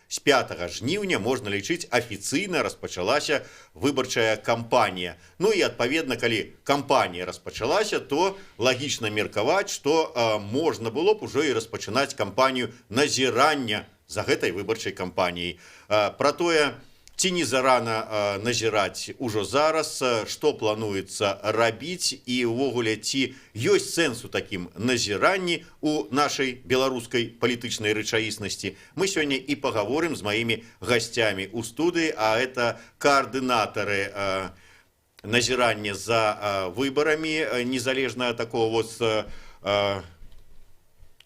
З 5 жніўня, можна лічыць, афіцыйна распачалася выбарчая кампанія. Ну і, адпаведна, калі кампанія распачалася, то лагічна меркаваць, што можна было б ужо і распачынаць кампанію назірання за гэтай выбарчай кампаніяй. Пра тое, ці не зарана назіраць ужо зараз, што плануецца рабіць і ўвогуле ці ёсць сэнс у такім назіранні у нашай беларускай палітычнай рэчаіснасці. Мы сёння і пагаворым з маімі гасцямі ў студыі, а это каардынатары назірання за выбарамі, незалежна ад такого вот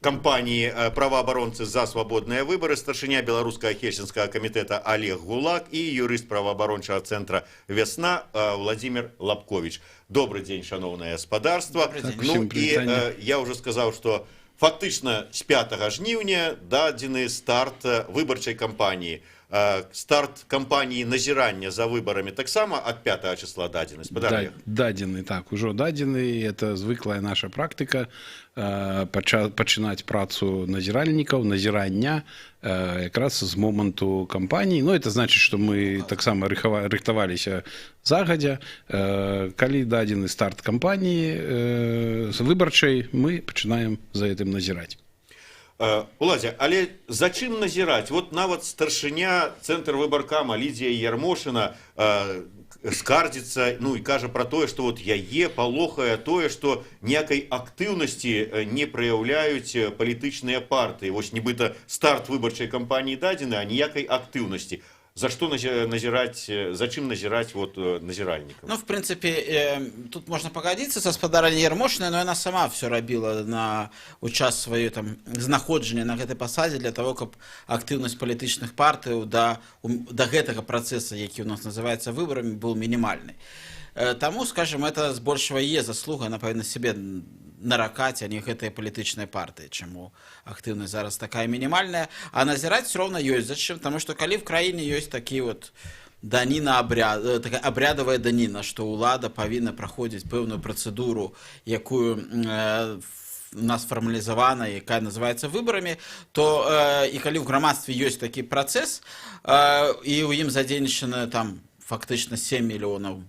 кампании правооборонцы за свободные выборы, старшыня беларускага хельсінскага камітэта Олег Гулак и юрыст правоабарончага центра «Весна» Владимир Лапкович. Добрый день, шановное господарство. Ну и я уже сказал, что фактично с 5 жніўня дадзены старт выбарчай кампании. Старт кампании назирания за выборами таксама от 5 числа дадзены. Дадзены, так, ужо дадзены. Это звыклая наша практика пачынаць працу назіральнікаў, назірання якраз з моманту кампании. Ну, это значит, что мы таксама рыхтаваліся загадзя. Калі дадзены старт кампании выбарчай, мы пачынаем за этим назіраць. Уладзя, але за чым назіраць? Вот нават старшыня цэнтр выбаркама Лідія Ярмошына скардзіцца, ну і кажа пра тое, што вот яе палохае тое, што ніякай актыўнасці не праяўляюць палітычныя партыі. Вось нібыта старт выбарчай кампаніі дадзены, а ніякай актыўнасці. За что назирать, зачем назирать вот назиральникам? Ну, в принципе, тут можно погодиться со господаранней Ярмошиной, но она сама все робила на час свое там знаходжання на гэтай пасадзе для того, каб актыўнасць палітычных партый до гэтага процесса, які у нас называется выборами, был минимальный. Тому, скажем, это з большего е заслуга, она павінна себе наракаць, а не гэтыя палітычныя партыі, чаму актыўнасць зараз такая мінімальная, а назіраць все роўна ёсць. Зачем? Потому что калі в краіне ёсць такі вот даніна такая абрядавая даніна, што ўлада павінна праходзіць пэўную працэдуру, якую у нас фармалізавана, якая называецца выбарамі, то і калі ў грамадстве ёсць такі працэс, і ў ім задзейнічана там фактычна 7 мільёнаў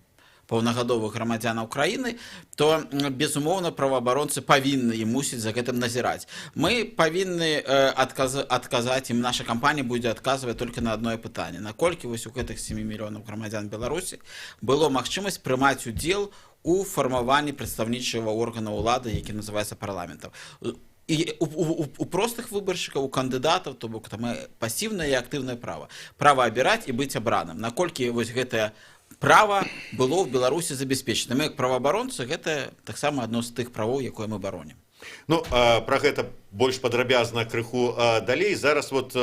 паўнагадовых грамадзянаў краіны, то, безумоўна, праваабаронцы павінны і мусіць за гэтым назіраць. Мы павінны адказаць, і наша кампанія будзе адказваць толькі на одно пытанне. Наколькі вось у гэтых 7 мільёнаў грамадзян Беларусі было магчымасць прымаць удзел у фармаванні прадстаўнічага органа ўлады, які называецца парламентам. І у простых выбаршчыкаў, у кандыдатаў, то бок там пасіўнае і актыўнае права. Права абіраць і быць абраным. Наколькі вось гэтае права было в Беларусі забяспечана. Мы, як праваабаронцы, гэта таксама адно з тых правоў, якое мы баронім. Ну, пра гэта больш падрабязна крыху далей. Зараз вот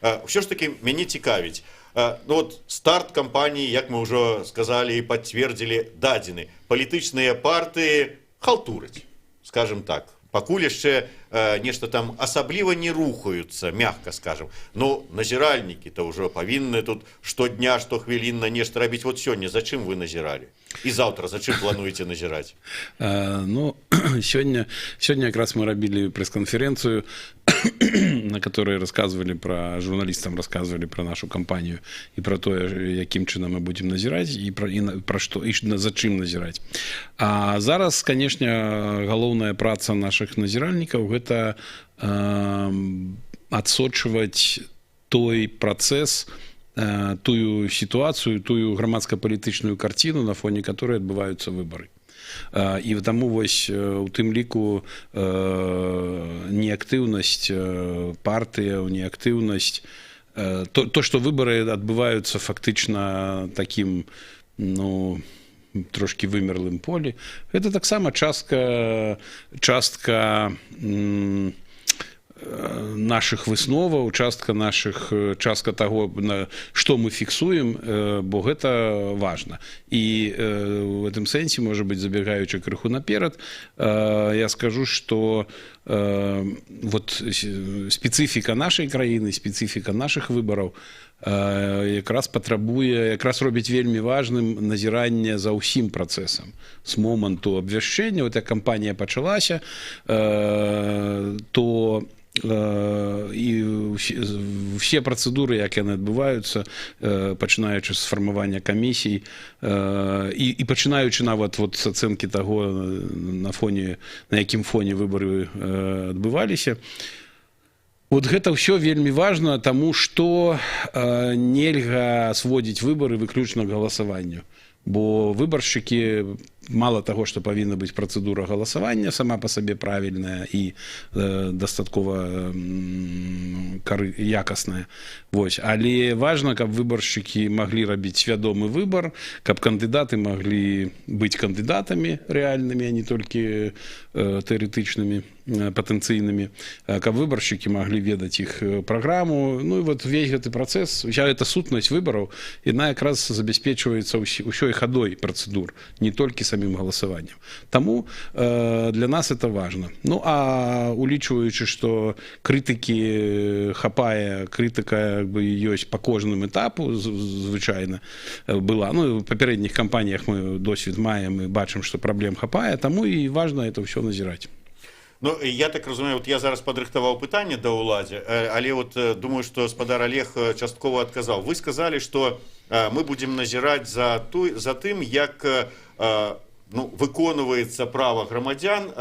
ўсё ж таки мяне цікавіць. Ну, вот старт кампаніі, як мы ўжо сказалі і пацвердзілі, дадзены. Палітычныя партыі халтураць, скажем так. Пакуль яшчэ нешта там асабліва не рухаюцца, мягка скажем. Но назіральнікі-то ўжо павінны тут штодня, штохвілінна нешта рабіць. Вот сёння зачым вы назіралі? І заўтра зачым плануеце назіраць? Ну, сёння якраз мы рабілі прэс-канферэнцыю, на которой журналистам рассказывали про нашу кампанию и про то, яким чынам мы будем назирать, и про что, и зачем назирать. А зараз, конечно, галоўная праца наших назиральников — это адсочваць той працэс, тую ситуацию, тую грамадска-палітычную картину, на фоне которой адбываюцца выборы. І таму вось у тым ліку неактыўнасць партыяў, неактыўнасць, то, што выбары адбываюцца фактычна такім, ну, трошки вымерлым полі, гэта таксама частка наших высноваў, частка таго, што мы фіксуем, бо гэта важна. І в гэтым сэнсе, можа быць, забегаючы крыху наперад, я скажу, што вот спецыфіка нашай краіны, спецыфіка нашых выбараў якраз патрабуе, якраз робіць вельмі важным назіранне за ўсім працэсам. З моманту абвяшчэння, вот як кампанія пачалася, то і все працэдуры, як яны адбываюцца, пачынаючы з фармавання камісій і пачынаючы нават вот з ацэнкі таго, на якім фоне выбары адбываліся. Вот гэта ўсё вельмі важна, таму што нельга сводзіць выбары выключна к галасаванню. Бо выбаршчыкі, мало таго, што павінна быць працэдура галасавання сама па сабе правільная і дастаткова якасная. Вось. Але важна, каб выбаршчыкі маглі рабіць свядомы выбар, каб кандыдаты маглі быць кандыдатамі рэальнымі, а не толькі тэарэтычнымі, патэнцыйнымі, каб выбаршчыкі маглі ведаць іх праграму. Ну і вот весь гэты працэс, уся эта сутнасць выбараў, яна якраз забяспечваецца ўсёй хадой працэдур, не толькі самим галасаваннем. Таму для нас это важно. Ну а улічваючы, што крытыкі хапае, крытыка ёсць па кожным этапу звычайна была. Ну, в папярэдніх кампаніях мы досвед маем і бачым, што праблем хапае, таму і важна это ўсё назіраць. Ну, я так разумею, вот я зараз падрыхтаваў пытанне да ўладзе, але вот думаю, што спадар Олег часткова адказаў. Вы сказалі, што мы будзем назіраць за тым, як выконваецца права грамадзян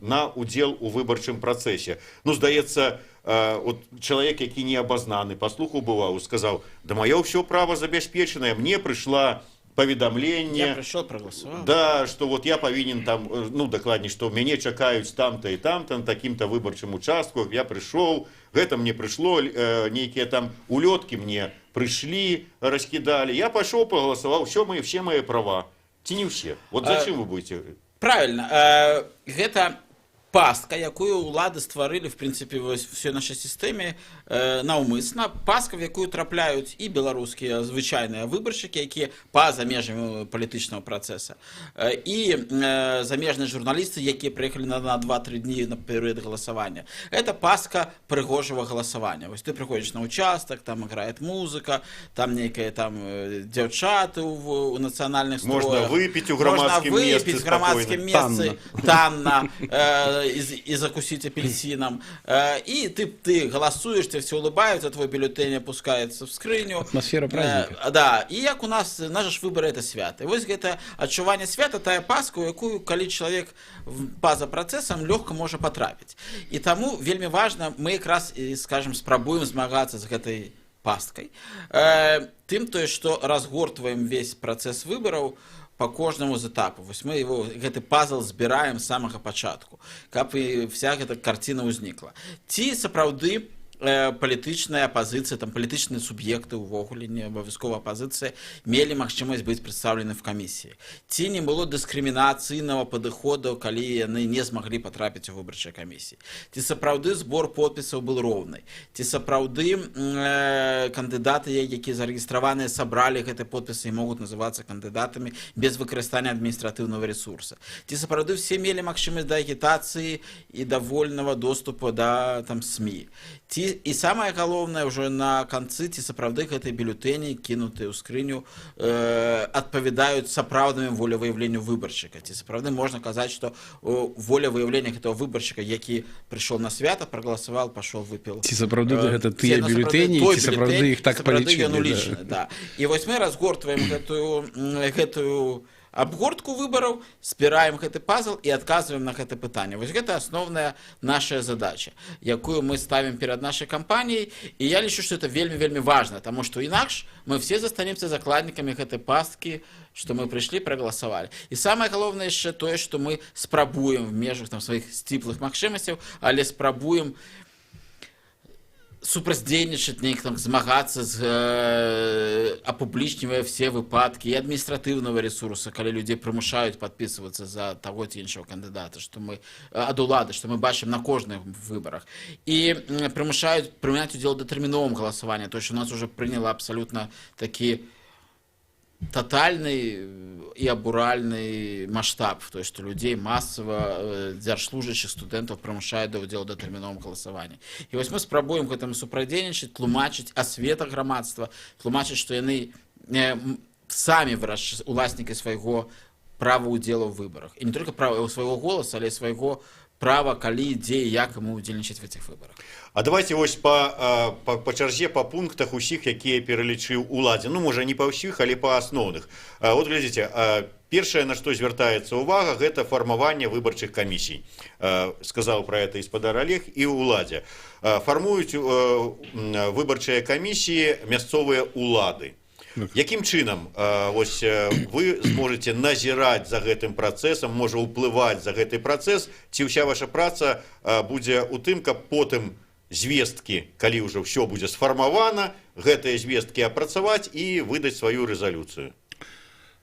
на удзел у выбарчым працэсе. Ну, здаецца, вот чалавек, які не абазнаны, паслухаў бываў, сказаў: да маё ўсё права забяспечанае, мне прыйшла паведамленне, я пришел, проголосовал. Да, что вот я повинен там, ну, дакладней, что мяне чакаюць там-то и там-то, на таким-то выборчым участку, я пришел, гэта мне пришло, нейкие там улетки мне пришли, раскидали, я пошел, проголосовал, все мои права. Ці не все? Вот зачем вы будете? Правильно. Гэта пастка, якую ўлады стварылі, в прынцыпе, ўсёй нашай сістэме наўмысна, пастка, в якую трапляюць і беларускія звычайныя выбаршчыкі, якія па-за межамі палітычнага працэса, і замежныя журналісты, якія прыехалі на 2-3 дні на перыяд галасавання. Это пастка прыгожага галасавання. Вось ты прыходзіш на участак, там іграе музыка, там нейкія там дзяўчаты ў нацыянальных строях. Можна выпіць у грамадскім месцы танна, и закусить апельсином. И ты голосуешь, тебе все улыбаются, твой бюллетень опускается в скрыню. Атмосфера праздника. Да, и як у нас, наш выбор это свято. И вот это адчуванне свята, тая паска, у якую, калі чалавек па-за працэсам, лёгка можа патрапіць. І таму вельмі важна, мы якраз, скажем, спрабуем змагацца з гэтай пасткай. Тым тое, што разгортваем весь працэс выбараў по кожнаму з этапу. Вось мы гэты пазл збіраем з самага пачатку, каб і вся гэта карціна ўзнікла. Ці сапраўды палітычная апазіцыя, там палітычныя суб'екты ўвогуле, не абавязкова апазіцыя, мелі магчымасць быць прадстаўлены в камісіі. Ці не было дыскрымінацыйнага падыходу, калі яны не змаглі патрапіць у выбарчыя камісіі. Ці сапраўды збор подпісаў быў роўны. Ці сапраўды кандыдаты, якія зарэгістраваныя, сабралі гэтыя подпісы і могуць называцца кандыдатамі без выкарыстання адміністратыўнага ресурса. Ці сапраўды все мелі магчымасць да агітацыі і да вольнага доступу да там СМІ. І самае галоўнае ўжо на канцы, ці сапраўды гэтыя бюллетэні, кінутыя ў скрыню, адпавядаюць сапраўднаму волевыяўленню выбаршчыка. Ці сапраўды можна казаць, што волевыяўленне гэтага выбаршчыка, які прыйшоў на свята, прагаласаваў, пашоў, выпіў. Ці сапраўды гэта тыя бюллетэні, ці сапраўды іх так палічылі. І вось мы разгортваем гэтую абгортку выбараў, спіраем гэты пазл і адказваем на гэта пытанне. Вось гэта асноўная наша задача, якую мы ставім перад нашай кампаніяй, і я лічу, што это вельмі-вельмі важна, таму што інакш мы все застанемся закладнікамі гэтай пасткі, што мы прыйшлі, прагаласавалі. І самае галоўнае яшчэ тое, што мы спрабуем в межах там сваіх сціплых магчымасцяў, але спрабуем супрацьдзейнічаць, неяк там змагацца з апублічнівае все выпадкі і адміністратыўнага ресурса, калі людзей прымушаюць падпісвацца за таго ці іншага кандыдата, што мы ад улады, што мы бачым на кожных выбарах, і прымушаюць прыняць удзел у датэрміновым галасаванні, то што у нас уже прыняла абсалютна такі тотальный и абуральный масштаб, то есть что людей массово, дзяржслужащих, студентов прымушаюць да ўдзелу да тэрміновым галасавання. І вось мы спрабуем гэтаму супрадзейнічаць, тлумачыць асвета грамадства, тлумачыць, што яны самі уласнікі свайго права ўдзелу ў выбарах. І не толькі права свайго голаса, але і свайго права, калі, дзе і як яму ўдзельнічаць в этих выбарах. А давайте вось по чарзе, по пунктах усіх, якія пералічыў уладзе. Ну, можа, не па ўсіх, але па асноўных. Вот глядзіце, першае, на што звяртаецца ўвага, гэта фармаванне выбарчых камісій. Сказаў пра гэта і спадар Олег, і ўладзе. Фармуюць выбарчыя камісіі мясцовыя улады. Якім чынам вось вы зможаце назіраць за гэтым працэсам, можа ўплываць за гэты працэс, ці ўся ваша праца будзе ў тым, каб потым звесткі, калі ўжо ўсё будзе сфармавана, гэтыя звесткі апрацаваць і выдаць сваю рэзалюцыю?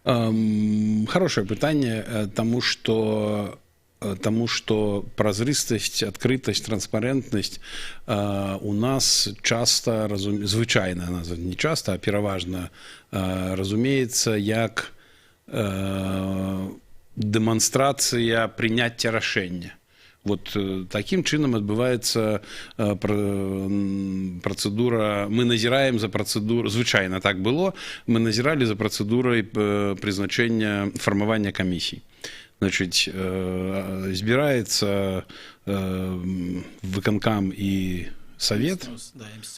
Хорошее пытанне, тому что прозрыстасць, адкрытасць, транспарентнасць у нас часто, звычайна, не часто, а пераважна разумеецца як дэманстрацыя прыняцця рашэння. Вот таким чынам адбываецца працэдура, мы назіраем за працэдуру, звычайна так было, мы назіралі за працэдурай прызначэння фармавання камісій. Значит, збіраецца выканкам і савет,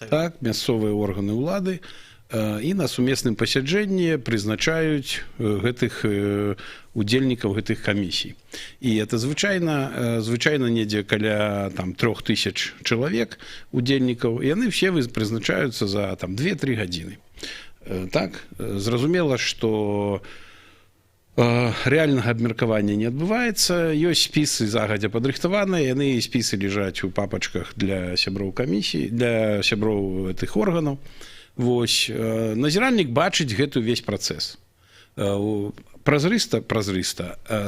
так, мясцовыя органы ўлады, і на сумесным пасяджэнні прызначаюць гэтых удзельнікаў гэтых камісій. І это звычайна недзе каля 3000 чалавек удзельнікаў, і яны все прызначаюцца за 2-3 гадзіны. Так, зразумела, што рэальнага абмеркавання не адбываецца, ёсць спісы загадзя падрыхтаваныя, яны спісы ляжаць у папачках для сяброў камісій, для сяброў гэтых органаў. Вось, назіральнік бачыць гэты ўвесь працэс. Празрыста.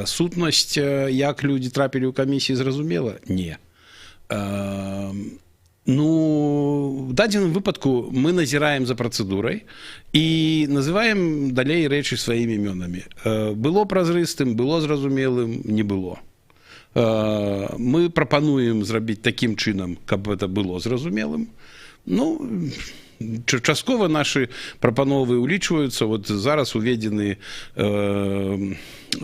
Сутнасць, як людзі трапілі ў камісіі, зразумела? Не. Ну, в дадзеным выпадку мы назіраем за працэдурай і называем далей рэчы сваімі імёнамі. Было празрыстым, было зразумелым, не было. Мы прапануем зрабіць такім чынам, каб гэта было зразумелым. Ну, часткова нашы прапановы ўлічваюцца. Вот зараз уведзены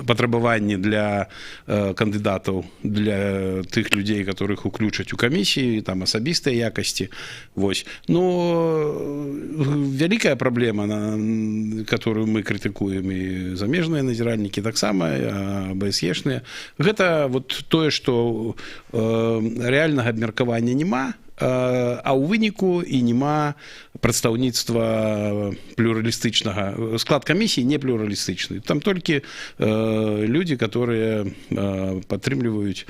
патрабаванні для кандыдатаў, для тых людзей, которых уключаць у камісіі, там асабістыя якасці. Вось. Но вялікая праблема, которую мы крытыкуем, і замежныя назіральнікі таксама, АБСЕшныя, гэта вот тое, што рэальнага абмеркавання няма, а ў выніку і няма прадстаўніцтва плюралістычнага. Склад камісіі не плюралістычны. Там толькі людзі, которые падтрымліваюць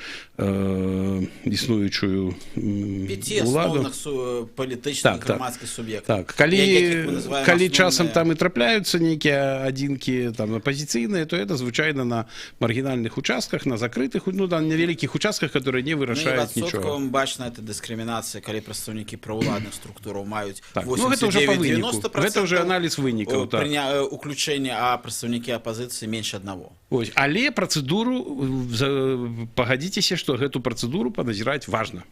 існуючую ўладу. 5 асноўных палітычных грамадскіх суб'ектаў. Так, калі часам там і трапляюцца нейкія адзінкі апазіцыйныя, то это звычайна на маргінальных участках, на закрытых, ну, на невялікіх участках, которые не вырашаюць нічога. Ну, бачна, это дыскрымінацыя, калі прадстаўнікі праўладных структураў маюць 89-90%. Гэта ўжо аналіз вынікаў. Уключэння, а прадстаўнікі апазіцыі менш аднаго. Але працэдуру, пагадзіцеся, што гэту працэдуру паназіраць важна.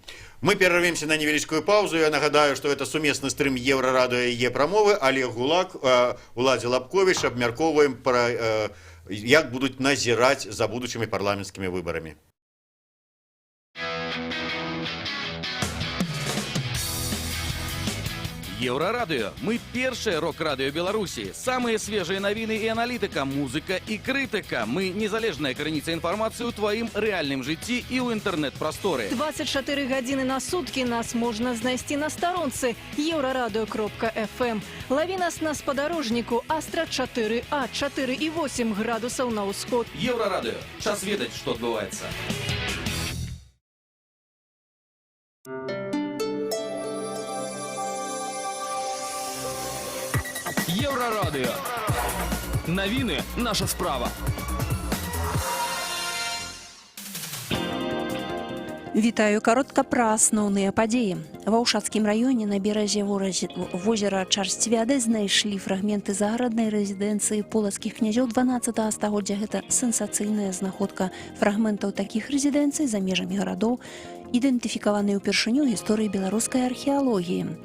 Мы перарвемся на невялічкую паузу. Я нагадаю, што гэта сумесны стрым Еўрарадыё і Е-прамовы. Олег Гулак, Уладзе Лабковіч, абмяркоўваем, як будуць назіраць за будучымі парламенцкімі выбарамі. Еўрарадыё. Мы першае рок-радыё Беларусі. Самыя свежыя навіны і аналітыка, музыка і крытыка. Мы незалежная крыніца інфармацыі ў тваім рэальным жыцці і ў інтэрнэт-прасторы. 24 гадзіны на суткі нас можна знайсці на старонцы euradio.fm. Лаві нас на спадарожніку Астра 4А, 4,8 градусаў на ўсход. Еўрарадыё. Час ведаць, што адбываецца. Еўрарадыё. Навіны – наша справа. Вітаю каротка пра асноўныя падзеі. Ва ўшацкім раёне на беразе возера Чарсцвяды знайшлі фрагменты загараднай рэзідэнцыі полацкіх князёў 12 стагоддзя. Гэта сенсацыйная знаходка фрагментаў такіх рэзідэнцый за межамі гарадоў, ідэнтыфікаваныя ўпершыню ў гісторыі беларускай археалогіі.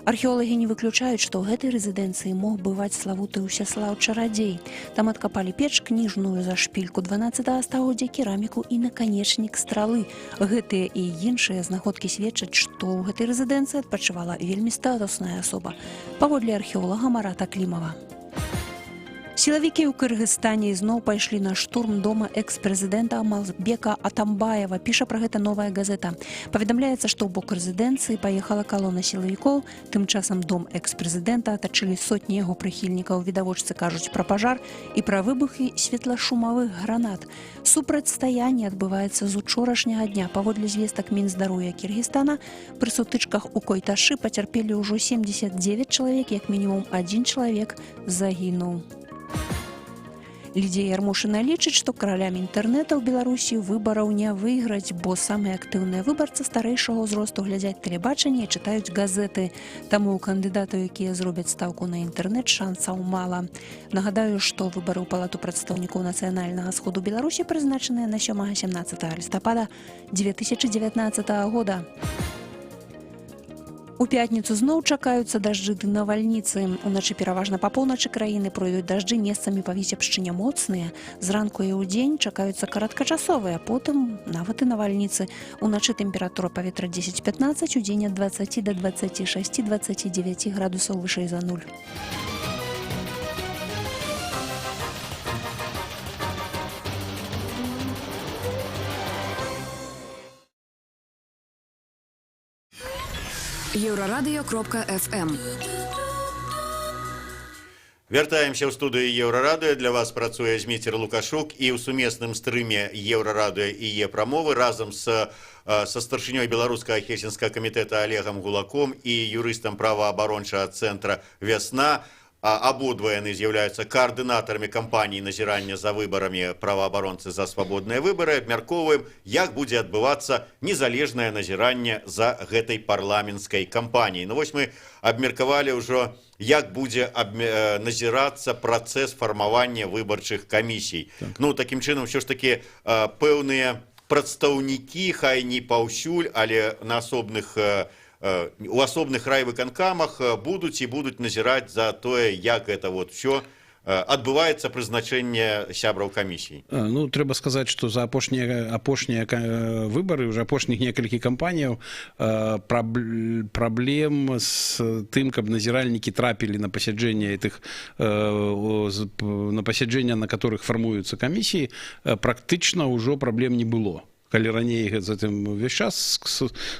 Археолагі не выключаюць, што ў гэтай рэзідэнцыі мог бываць славуты Усяслаў Чарадзей. Там адкапалі печ, кніжную зашпільку 12 стагоддзя, кераміку і наканечнік стралы. Гэтыя і іншыя знаходкі сведчаць, што ў гэтай рэзідэнцыі адпачывала вельмі статусная асоба. Паводле археолага Марата Клімава. Сілавікі ў Кыргызстане ізноў пайшлі на штурм дома экс-прэзідэнта Алмазбека Атамбаева. Піша пра гэта «Новая газета». Паведамляецца, што ў бок рэзідэнцыі паехала калона сілавікоў. Тым часам дом экс-прэзідэнта атачылі сотні яго прыхільнікаў. Відавочцы кажуць пра пажар і пра выбухі светлашумавых гранат. Супрацьстаянне адбываецца з учорашняга дня. Паводле звестак Мінздароўя Кіргізстана, пры сутычках у Койташы пацярпелі ўжо 79 чалавек, як мінімум адзін чалавек загінуў. Лідія Ярмошына лічыць, што каралям інтэрнэта ў Беларусі выбараў не выйграць, бо самыя актыўныя выбарцы старэйшага ўзросту глядзяць тэлебачанне і чытаюць газеты. Таму у кандыдатаў, якія зробяць стаўку на інтэрнэт, шансаў мала. Нагадаю, што выбары ў палату прадстаўнікоў нацыянальнага сходу Беларусі прызначаныя на 7-17 лістапада 2019 года. У пятніцу зноў чакаюцца дажджы ды навальніцы. Уначы пераважна па поўначы краіны пройдуць дажджы, месцамі па Віцебшчыне моцныя. Зранку і ўдзень чакаюцца кароткачасовыя, потым нават і навальніцы. Уначы тэмпература паветра 10-15, удзень ад 20 да 26-29 градусаў вышэй за нуль. Еўрарадыё.фм. Вяртаемся ў студыю Еўрарадыё. Для вас працуе Зміцер Лукашук і ў сумесным стрыме Еўрарадыё і Е-прамовы разам са старшынёй беларускага хельсінскага камітэта Олегам Гулаком і юрыстам праваабарончага цэнтра «Вясна». Абодва яны з'яўляюцца каардынатарамі кампаніі назірання за выбарамі праваабаронцы за свабодныя выбары. Абмяркоўваем, як будзе адбывацца незалежнае назіранне за гэтай парламенцкай кампаніяй. Ну вось мы абмеркавалі ўжо, як будзе назірацца працэс фармавання выбарчых камісій. Ну, такім чынам, ўсё ж такі пэўныя прадстаўнікі, хай не паўсюль, але на у асобных райвыканкамах будуць назіраць за тое, як гэта вот все адбываецца прызначэнне сябраў камісій. Ну, трэба сказаць, што за апошнія выбары, уже апошніх некалькі кампаніяў, праблем з тым, каб назіральнікі трапілі на пасяджэнне на которых фармуюцца камісіі, практычна ўжо праблем не было. Калі раней затым увесь час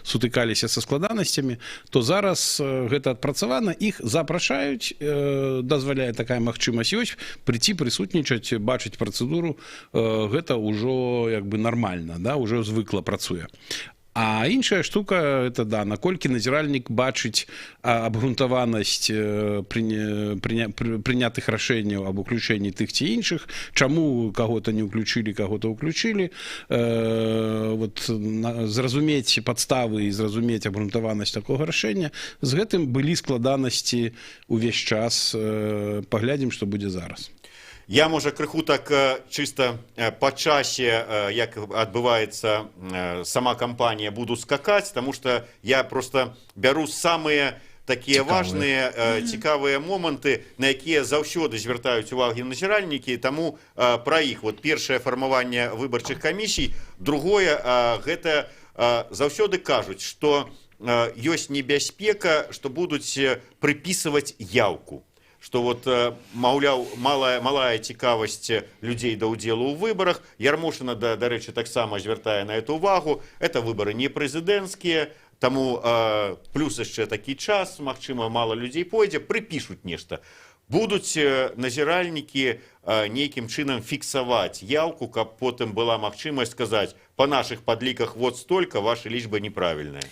сутыкаліся са складанасцямі, то зараз гэта адпрацавана, іх запрашаюць, дазваляе такая магчымасць ёсць, прыйти, прысутнічаць, бачыць працэдуру, гэта ўжо як бы нармальна, да, ўжо звыкла працуе. А іншая штука, это да, наколькі назіральнік бачыць абгрунтаванасць прынятых рашэнняў аб уключэнні тых ці іншых, чаму каго-то не ўключылі, каго-то ўключылі, зразумець падставы і зразумець абгрунтаванасць такога рашэння, з гэтым былі складанасці ўвесь час, паглядзім, што будзе зараз. Я, можа, крыху так чыста па часе, як адбываецца сама кампанія, буду скакаць, таму што я проста бяру самыя такія важныя, цікавыя моманты, на якія заўсёды звяртаюць увагі назіральнікі, таму пра іх. Вот першае фармаванне выбарчых камісій, другое, гэта заўсёды кажуць, што ёсць небяспека, што будуць прыпісваць яўку. Што вот, маўляў, малая цікавасць людзей да ўдзелу ў выбарах. Ярмошына, дарэчы, таксама звяртае на эту увагу. Это выбары не прэзідэнцкія, таму плюс яшчэ такі час, магчыма, мала людзей пойдзе, прыпішуць нешта. Будуць назіральнікі нейкім чынам фіксаваць яўку, каб потым была магчымасць сказаць, па нашых падліках вот столькі, вашы лічбы неправільныя.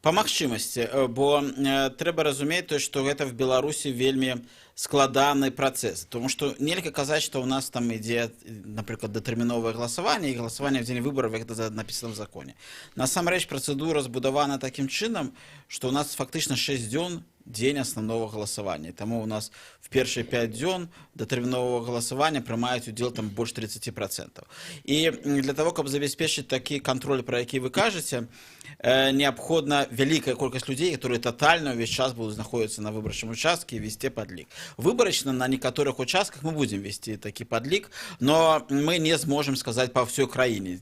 Па магчымасці, бо трэба разумець то, што гэта в Беларусі вельмі складаны працэс, тому што нельга казаць, што ў нас там ідзе, напрыклад, датэрміновае галасаванне і галасаванне ў дзень выбараў, як гэта напісана в законе. Насамрэч працэдура збудавана такім чынам, што ў нас фактычна 6 дзён дзень основного галасавання. Таму у нас в першыя 5 дзён датэрміновага галасавання прымаюць удзел там больш 30%. І для того, каб забяспечыць такі кантроль, про які вы кажаце, неабходна вялікая колькасць людзей, которые тотальна ўвесь час будуць знаходзіцца на выбарчым участке і весці падлік. Выбарачна на некаторых участках мы будзем весці такі падлік, но мы не зможам сказаць па ўсёй краіне.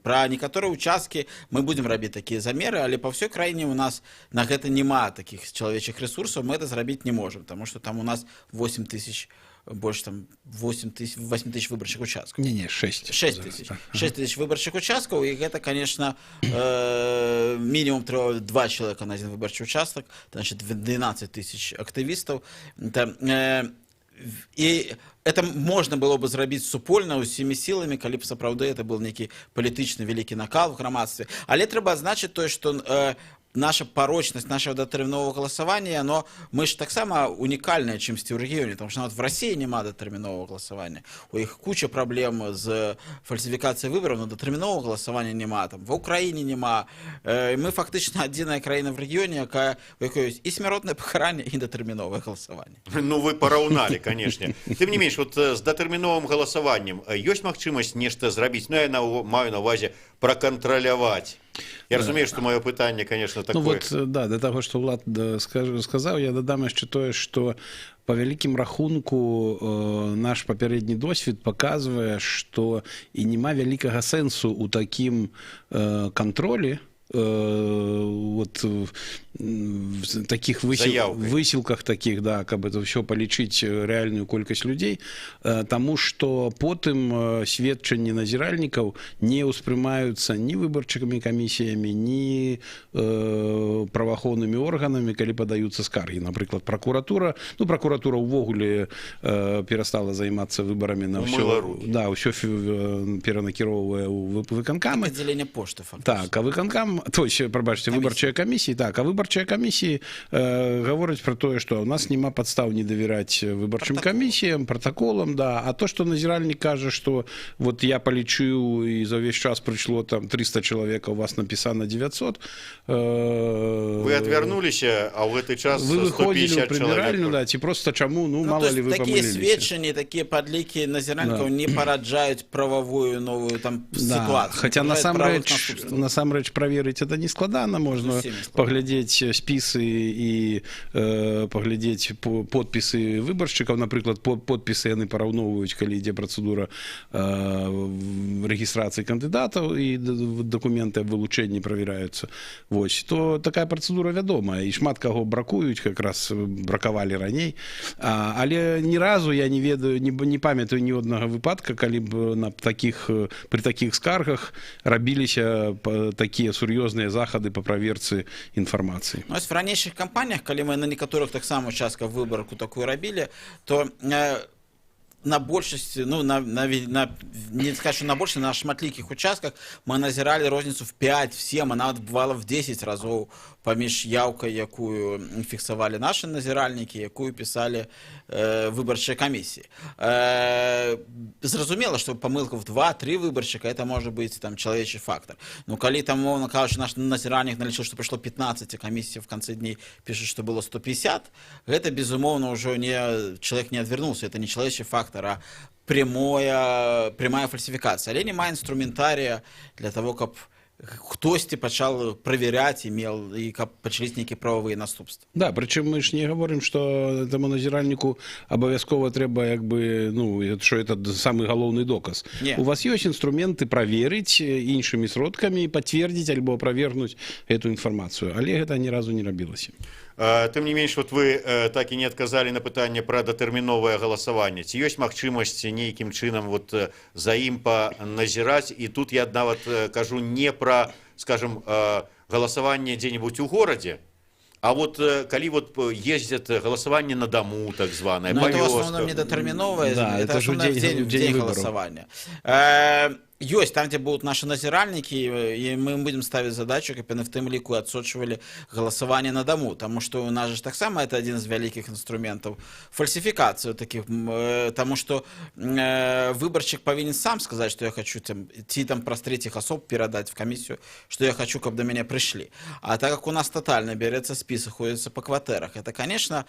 Пра некаторыя участкі мы будзем рабіць такія замеры, але па ўсёй краіне у нас на гэта няма такіх чалавечых ресурсаў, мы это зрабіць не можам, тому што там у нас 8 тысяч, больш там 8 тысяч выбарчых участкаў. Не, 6. 6 тысяч. 6 тысяч выбарчых участкаў, і гэта, конечно, мінімум 2 чалавека на один выбарчы участак, значит 12 тысяч актывістаў. І это можна было бы зрабіць супольна ўсімі сіламі, калі б сапраўды это был нейкі палітычны вялікі накал в грамадстве. Але трэба адзначыць тое, што наша порочность нашего датэрміновага галасавання, но мы ж таксама унікальныя чымсьці ў рэгіёне, потому что нават в России няма датэрміновага галасавання. У іх куча праблем з фальсіфікацыяй выбараў, но датэрміновага галасавання няма, там ва Украіне няма. Мы фактычна адзіная краіна в рэгіёне, у якой ёсць і смяротнае пакаранне, і датэрміновае галасаванне. Ну, вы параўналі, конечно. Тым не менш, вот з датэрміновым галасаваннем ёсць магчымасць нешта зрабіць, ну, я маю на увазе пракантраляваць. Я разумею, што маё пытанне, конечно, такое. Ну вот, да, да таго, што Влад сказаў, я дадам яшчэ тое, што па вялікім рахунку наш папярэдні досвед паказвае, што і няма вялікага сэнсу ў такім кантролі, вот в таких высілках таких, да, каб это все палічыць рэальную колькасць людзей, таму што потым сведчанні назіральнікаў не ўспрымаюцца ні выбарчымі камісіямі, ні праваахоўнымі органамі, калі падаюцца скаргі. Напрыклад, пракуратура ўвогуле перастала займацца выбарамі на ўсё, да, ўсё перанакіроўвае ў выканкамы. Аддзяленне пошты, фактычна. Так, а выканкам, то есть, прабачце, выбарчыя камісіі, так, а выбарчыя камісіі гавораць пра тое, што ў нас няма падстаў не давяраць выбарчым камісіям, пратаколам, да, а то, што назіральнік кажа, што вот я палічыў і за ўвесь час прыйшло там 300 чалавек, у вас напісана 900. Вы адвярнуліся, а ў гэты час 150 вы выходзілі ў чалавек. прыбіральню, да, ці проста чаму, ну, мала ли вы памыліліся. Такія сведчанні, такія падлікі назіральнікаў не параджаюць прававую новую там сітуацыю. Хаця насамрэч праверыць это не складана, можна паглядзець спісы і паглядзець подпісы выбаршчыкаў, напрыклад, подпісы яны параўноўваюць, калі ідзе працэдура рэгістрацыі кандыдатаў і дакументы аб вылучэнні правяраюцца. Вось, то такая працэдура вядомая, і шмат каго бракуюць, как раз бракавалі раней, але ні разу я не ведаю, не памятаю ні аднага выпадка, калі б пры такіх скаргах рабіліся такія сур'ёзныя захады па праверцы інфармацыі. В ранейшых кампаніях, калі мы на некаторых таксама участках выбарку такую рабілі, то на большасці, ну, не скажу на большасці, на шматлікіх участках мы назіралі розніцу в 5, в 7, а нават бывала в 10 разоў паміж яўкай, якую фіксавалі нашы назіральнікі, якую пісалі выбарчыя камісіі. Зразумела, што памылка в 2-3 выбаршчыка, это можа быць там чалавечы фактор. Ну, калі там, мовна кажучы, наш назіральнік налічыў, што прыйшло 15 камісій в канцы дней, пішуць, што было 150, гэта, безумоўна, ўжо чалавек не адвярнуўся, это не чалавечы фактор, а прямая фальсіфікацыя. Але няма інструментарія для того, каб хтосьці пачал правяраць і каб пачаліся нейкія прававыя наступствы. Да, прычым мы ж не гаворым, што таму назіральніку абавязкова трэба, як бы, ну, што это самы галоўны доказ. У вас ёсць інструменты праверыць іншымі сродкамі, пацвердзіць альбо аправергнуць эту інфармацыю, але гэта ні разу не рабілася. Тым не менш, вот вы так і не адказалі на пытанне пра датэрміновае галасаванне. Ці ёсць магчымасць нейкім чынам вот за ім паназіраць? І тут я нават кажу не пра, скажем, галасаванне дзе-небудзь у горадзе, а вот калі вот ездзят галасаванне на дому, так званае, па вёсках. Ну, это в основном не датэрміновае, это в основном дзень галасавання. Ёсць там, дзе будуць нашы назіральнікі, і мы будзем ставіць задачу, каб яны в тым ліку адсочвалі галасаванне на даму, таму што у нас же таксама это адзін з вялікіх інструментаў фальсіфікацыю такіх, таму што выбаршчык павінен сам сказаць, што я хочу ці там праз третіх асоб перадаць в камісію, што я хочу, каб да мяне прыйшлі. А так как у нас тотально берецца спіс, ходзіцца па кватэрах, это, конечно,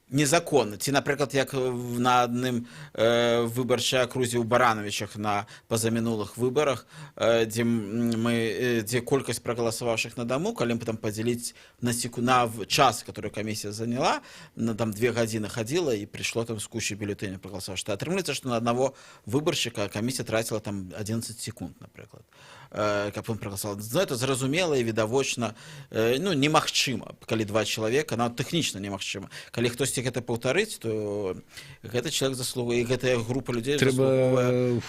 незаконна. Ці, напрыклад, як на адным выбарчай акрузе ў Барановичах на пазамінулых выбарах, дзе колькасць прагаласаваўшых на даму, калі там падзяліць на час, который камісія заняла, там 2 гадзіны хадзіла і прыйшло там з кучай бюлетэняў прагаласаваўшых. Атрымліваецца, што на аднаго выбаршчыка камісія траціла там 11 секунд, напрыклад, каб ён прагаласаваў. Ну, это зразумела і відавочна, ну, немагчыма, калі 2 чалавека, нават тэхнічна немагчыма. Калі хтосьці гэта паўтарыць, то гэты чалавек заслугуе, і гэтая група людзей заслугуе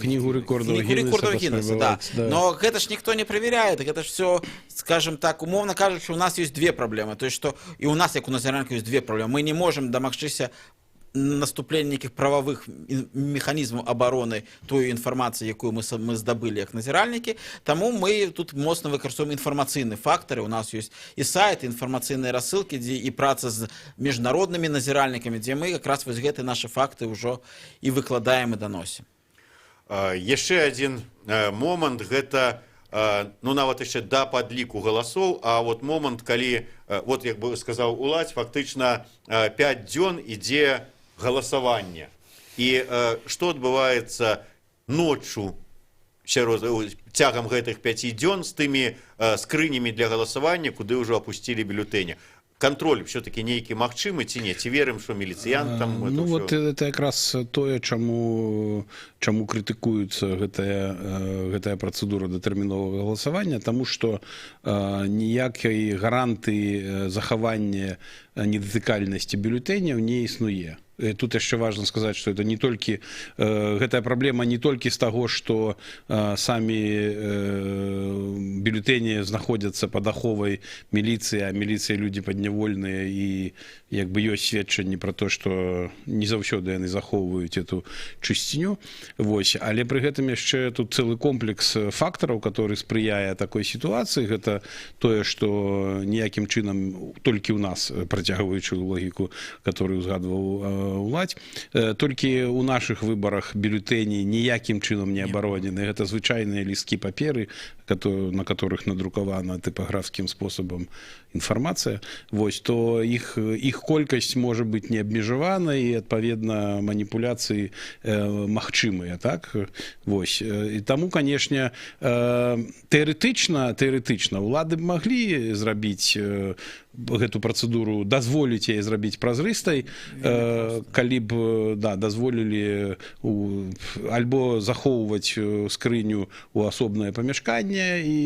кнігу рэкордаў Гіннеса, да. Но гэта ж ніхто не праверяе, гэта ж все, скажем так, умоўна кажучы, у нас ёсць 2 праблемы, то есть што і у нас, як у назіральнікаў, ёсць 2 праблемы. Мы не можам дамагчыся наступлення нейкіх прававых механізмаў абароны той інфармацыі, якую мы здабылі як назіральнікі, таму мы тут моцна выкарыстоўваем інфармацыйныя фактары. У нас ёсць і сайт, інфармацыйныя рассылкі, дзе і праца з міжнароднымі назіральнікамі, дзе мы якраз вось гэты нашы факты ўжо і выкладаем і даносім. Яшчэ адзін момант, гэта ну, нават яшчэ да падліку галасоў, а вот момант, калі, вот як бы сказаў Уладзь, фактычна 5 дзён ідзе галасаванне. І што адбываецца ноччу цягам гэтых 5 дзён з тымі скрынямі для галасавання, куды ўжо апусцілі бюлетэні? Контроль все-таки нейкі магчымы ці не? Ці верым, што міліцыянтам? Ну вот это якраз тое, чаму крытыкуецца гэтая працэдура датэрміновага галасавання, таму што ніякай гарантыі захавання недатыкальнасці бюлетэняў не існуе. Тут яшчэ важна сказаць, што это не толькі гэтая праблема не толькі з таго, што самі бюлетэні знаходзяцца пад аховай міліцыі, а міліцыя людзі паднявольныя, і як бы ёсць сведчанні пра то, што не заўсёды яны захоўваюць эту чысціню. Вось, але пры гэтым яшчэ тут цэлы комплекс фактараў, который спрыяе такой сітуацыі. Гэта тое, што ніякім чынам толькі ў нас, працягваючы логіку, которую узгадваў Уладзь, толькі ў нашых выбарах бюлетэні ніякім чынам не абаронены. Гэта звычайныя лісткі паперы, на которых надрукавана тыпаграфскім спосабам інфармацыя. Вось, то іх колькасць можа быць не абмежавана, і адпаведна маніпуляцыі магчымыя, так? Вось. І таму, канешне, тэарэтычна ўлады б маглі зрабіць гэту працэдуру, дазволіць яе зрабіць празрыстай, калі б дазволілі альбо захоўваць скрыню ў асобнае памяшканне і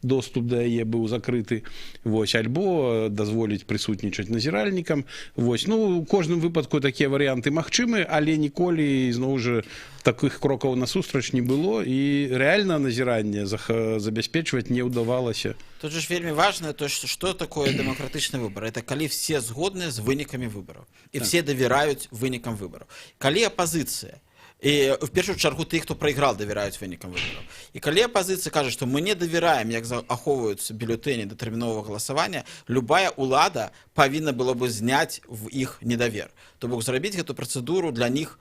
доступ да яе быў закрыты, вось, альбо дазволіць прысутнічаць назіральнікам. Вось, ну, у кожным выпадку такія варыянты магчымы, але ніколі, зноў жа, таких крокаў насустрач не было, і рэальна назіранне забяспечваць не ўдавалася. Тут же вельмі важно то, что такое демократичный выбор. Это коли все згодны з вынікамі выборов, и все давяраюць вынікам выборов. Коли оппозиция, и в першую чаргу тых, хто прайграў, давяраюць вынікам выборов. И коли оппозиция кажа, что мы не давяраем, як ахоўваюцца бюлетэні датэрміновага галасавання, любая улада павінна было бы зняць в іх недавер. То бок зрабіць гэту працэдуру для них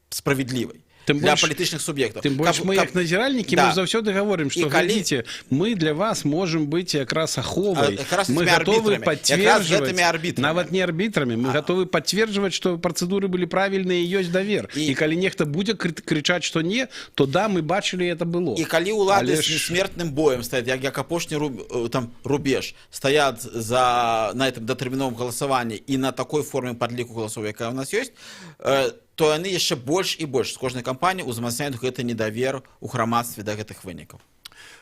справедливой. Для палітычных суб'ектаў. Тым больш мы, як назіральнікі, мы заўсёды гаворым, што глядзіце, мы для вас можам быць якраз аховай. Мы гатовы пацверджваць, нават не арбітрамі, мы гатовы пацверджваць, што працэдуры былі правільныя і ёсць давер. І калі нехта будзе крычаць, што не, то да, мы бачылі, это было. І калі ўлады з несмертным боем стаяць, як апошні рубеж, стаят на этом датэрміновым галасаванні і на такой форме падліку галасоў, якая у нас ёсць, то яны яшчэ больш і больш з кожнай кампаніі ўзмацняюць гэты недавер у грамадстве да гэтых вынікаў.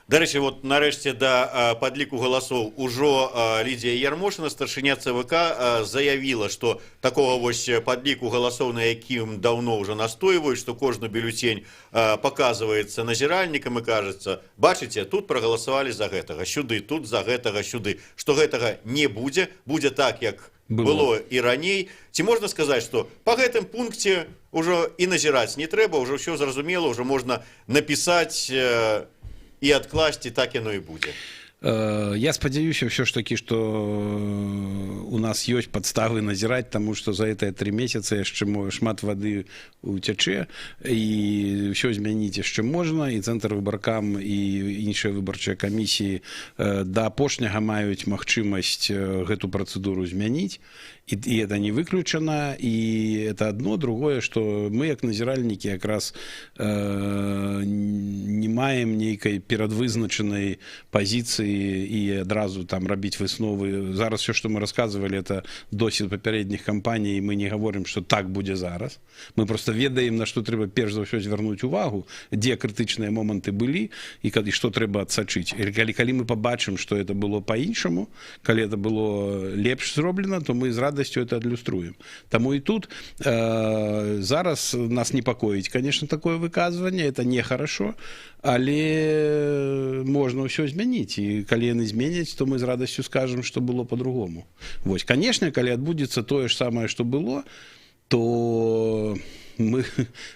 Дарэчы, вот нарэшце да падліку галасоў ужо Лідія Ярмошына, старшыня ЦВК, заявіла, што такога вось падліку галасоў, на якім даўно ўжо настойваюць, што кожны бюлетень паказваецца назіральнікам і кажацца, бачыце, тут прагаласавалі за гэтага, сюды, тут за гэтага, сюды, што гэтага не будзе, будзе так, як было і раней. Ці можна сказаць, што па гэтым пункце ўжо і назіраць не трэба, ўжо ўсё зразумела, ўжо можна напісаць і адкласці, так яно і будзе. Я спадзяюся ўсё ж такі, што у нас ёсць падставы назіраць, таму што за гэтыя 3 месяцы яшчэ шмат вады уцячэ, і ўсё змяніць яшчэ можна, і цэнтр выбаркам, і іншыя выбарчыя камісіі да апошняга маюць магчымасць гэту працэдуру змяніць, і это не выключана, і это одно. Другое, што мы як назіральнікі якраз не маем нейкай перадвызначанай пазіцыі і адразу там рабіць высновы. Зараз все, што мы расказвалі, это досвед папярэдніх кампаній, мы не гаворым, што так будзе зараз. Мы просто ведаем, на што трэба перш за ўсё звярнуць увагу, дзе крытычныя моманты былі і што трэба адсачыць. Калі мы пабачым, што это было па-іншаму, калі это было лепш зроблена, то мы з радасцю это адлюструем. Таму і тут зараз нас непакоіць, конечно, такое выказванне, это нехорошо, але можна ўсё змяніць, і калі яны зменяць, то мы з радасцю скажем, што было по-другому. Вось, конечно, калі адбудзецца тое ж самае, што было, то мы,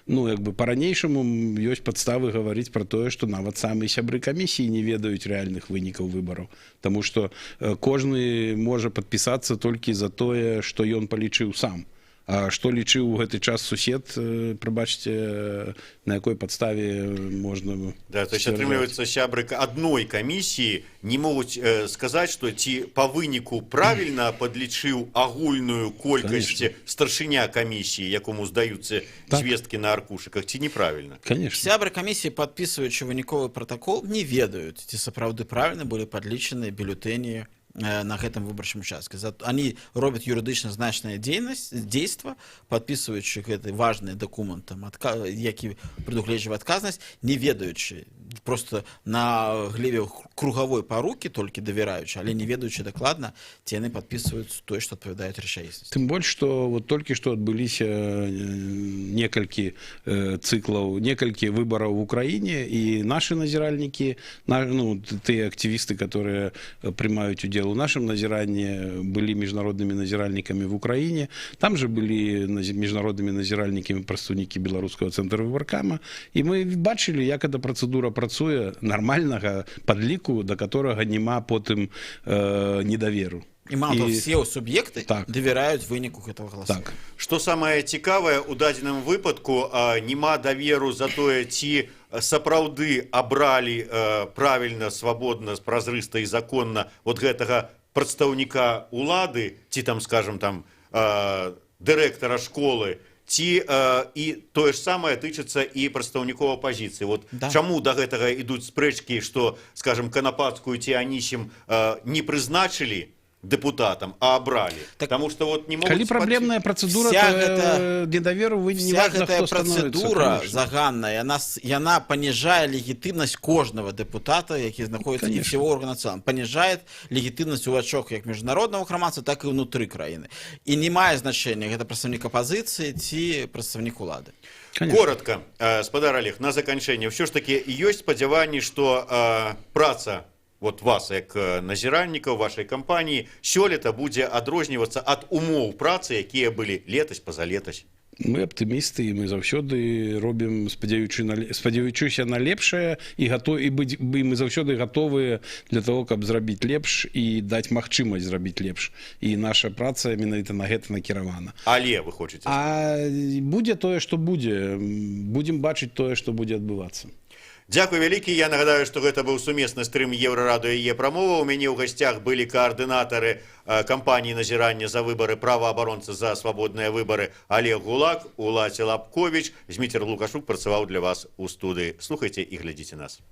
по-ранейшаму ёсць падставы гаварыць пра тое, што нават самыя сябры камісіі не ведаюць рэальных вынікаў выбараў, таму што кожны можа падпісацца толькі за тое, што ён палічыў сам. А што лічыў у гэты час сусед, прабачце, на якой падставе можна... Да, то есть, атрымліваецца, сябры адной камісіі не могуць сказаць, што ці па выніку правільна падлічыў агульную колькасць старшыня камісіі, якому здаюцца звесткі на аркушыках, ці неправільна? Конечно. Сябры камісіі, падпісваючы выніковы пратакол, не ведаюць, ці сапраўды правільна былі падлічаны бюлетэні на гэтым выбарчым участке. Они робят юрыдычна значнае дзейства, падпісваючы гэты важны дакумент, які прадугледжвае адказнасць, не ведаючы, просто на глебе кругавой парукі толькі давяраючы, але не ведаючы дакладна, ці яны падпісваюць тое, што адпавядаюць рэчаіснасці. Тым больш, што вот толькі што адбыліся некалькі цыклаў, некалькі выбараў в Украіне, і нашы назіральнікі, тыя актывісты, которые прымаюць удзел у нашем назирании, были международными назиральниками в Украине, там же были международными назиральниками представники Белорусского центра выборкама, и мы бачили, як эта процедура працуе нормального подліку, до которого нема потым недоверу. І мало все суб'екты давяраюць выніку гэтага галасу. Што самае цікавае, у дадзеным выпадку нема даверу за тое, ці сапраўды абралі правільна, свабодна, празрыста і законна вот гэтага прадстаўніка улады, ці там, скажем, там дырэктара школы, ці і тое ж самае тычыцца і прадстаўнікоў апазіцыі. Вот чаму да гэтага ідуць спрэчкі, што, скажем, Канапацкую ці Анісім не прызначылі депутатам, а абралі. Потому что вот не могут... Калі праблемная працэдура, то недоверу вы не важно, кто становится. Вся гэтая працэдура заганная, яна паніжае легітымнасць кожнага депутата, які знаходіцца, і всего органа цэлым. Паніжае легітымнасць у вачах як міжнароднага грамадства, так і ўнутры краіны. І не мае значэння, гэта прадстаўнік апазіцыі ці прадстаўнік улады. Коротко, спадар Олег, на заканчэнне. Все ж таки ёсць спадзяванні, што праца вот вас, як назіральнікаў вашай кампаніі, сёлета будзе адрознівацца ад умоў працы, якія былі летась, пазалетась? Мы аптымісты, і мы заўсёды робім, спадзяючыся на лепшае, і мы заўсёды гатовыя для того, каб зрабіць лепш і даць магчымасць зрабіць лепш. І наша праца менавіта на гэта накіравана. Але вы хочаце? А будзе тое, што будзе. Будзем бачыць тое, што будзе адбывацца. Дзякуй вялікі. Я нагадаю, што гэта быў сумесны стрым Еўрарадыё і Е-прамова. У мяне ў гасцях былі каардынатары кампаніі назірання за выбары, праваабаронцы за свабодныя выбары Олег Гулак, Улаці Лапковіч. Зміцер Лукашук працаваў для вас у студыі. Слухайце і глядзіце нас.